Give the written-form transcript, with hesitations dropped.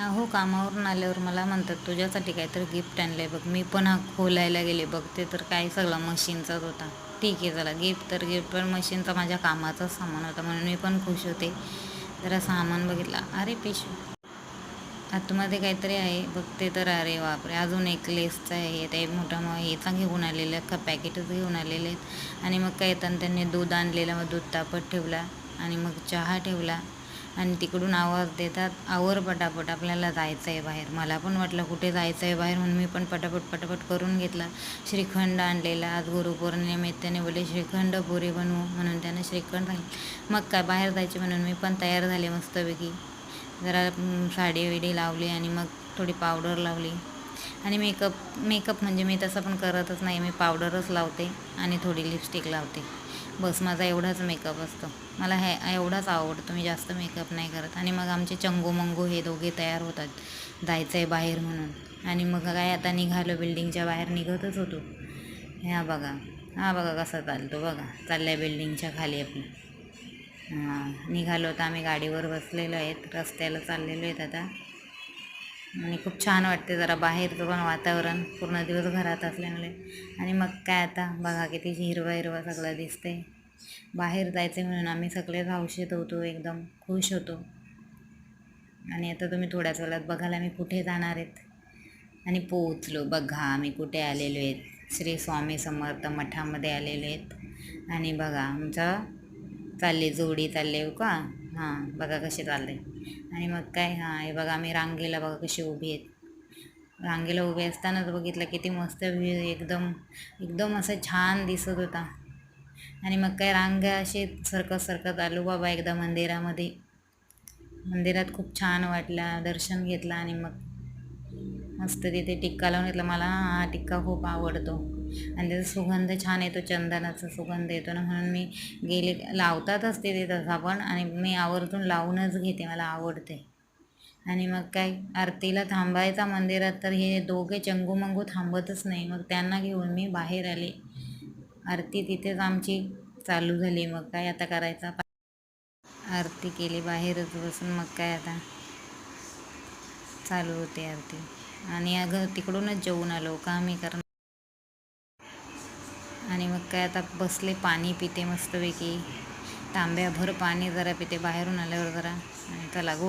हो, कामावरून आल्यावर मला म्हणतात तुझ्यासाठी काहीतरी गिफ्ट आणलं आहे बघ. मी पण खोलायला गेले बघते तर काय सगळा मशीनचाच होता. ठीक आहे चला, गिफ्ट तर गिफ्ट, पण मशीनचा माझ्या कामाचाच सामान होता म्हणून मी पण खुश होते. जरा सामान बघितला, अरे पिशवी आतमध्ये काहीतरी आहे बघते तर अरे बापरे, अजून एक लेसचं आहे. ते मोठा मग हेचा घेऊन आलेलं का पॅकेटच घेऊन आलेले आहेत. आणि मग काय येताना त्यांनी दूध आणलेलं, मग दूध तापत ठेवला आणि मग चहा ठेवला आणि तिकडून आवाज देतात, आवर पटापट आपल्याला जायचं आहे बाहेर. मला पण वाटलं कुठे जायचं आहे बाहेर, म्हणून मी पण पटापट करून घेतला. श्रीखंड आणलेला, आज गुरुपौर्णिमेत त्याने बोलले श्रीखंड पुरी बनवू म्हणून त्याने श्रीखंड सांगितलं. मग काय बाहेर जायचे म्हणून मी पण तयार झाले मस्तपैकी. जरा साडी विडी लावली आणि मग थोडी पावडर लावली. आणि मेकअप म्हणजे मी तसं पण करतच नाही, मी पावडरच लावते आणि थोडी लिपस्टिक लावते. बस माझा एवढाच मेकअप असतो. मला एवढाच आवडतो, मी जास्त मेकअप नाही करत. आणि मग आमचे चंगू मंगू हे दोघे तयार होतात, जायचं आहे बाहेर म्हणून. आणि मग काय आता निघालो, बिल्डिंगच्या बाहेर निघतच होतो. हा बघा कसा चालतो बघा, चाललाय बिल्डिंगच्या खाली आपली. निघालो तर आम्ही गाडीवर बसलेलो आहेत, रस्त्याला चाललेलो आहेत आता. आणि खूप छान वाटते जरा बाहेरचं पण वातावरण, पूर्ण दिवस घरात असल्यामुळे. आणि मग काय आता बघा किती हिरवा सगळं दिसते. बाहेर जायचं म्हणून आम्ही सगळेच हौशीत होतो, एकदम खुश होतो. आणि आता तुम्ही थोड्याच वेळात बघाल आम्ही कुठे जाणार आहेत. आणि पोचलो बघा, आम्ही कुठे आलेलो आहेत, श्री स्वामी समर्थ मठामध्ये आलेलो आहेत. आणि बघा आमचं चालले जोडी चालले हो का. बघा कसे चालले. आणि मग काय हे बघा आम्ही रांगेला बघा कशी उभी आहेत. रांगेला उभे असतानाच बघितलं किती मस्त व्ह्यू, एकदम एकदम असं छान दिसत होता. आणि मग काय रांग अशी सरकत आलो बाबा एकदा मंदिरामध्ये. मंदिरात खूप छान वाटला, दर्शन घेतलं आणि मग मस्त तिथे टिक्का लावून घेतला. मला हा टिक्का खूप आवडतो आणि त्याचा सुगंध छान येतो, चंदनाचा सुगंध येतो ना, म्हणून मी गेले लावतातच तिथे तसा पण, आणि मी आवर्जून लावूनच घेते, मला आवडते. आणि मग काय आरतीला थांबायचा मंदिरात, तर हे दोघे चंगू मंगू थांबतच नाही. मग त्यांना घेऊन मी बाहेर आले. आरती तिथेच आमची चालू झाली. मग काय आता करायचा, आरती केली बाहेरच बसून. मग काय आता चालू होते आरती. आणि तिकडूनच जेवून आलो का मी, कारण. आणि मग काय आता बसले, पाणी पिते मस्तपैकी, तांब्याभर पाणी जरा पिते बाहेरून आल्यावर जरा. आणि चला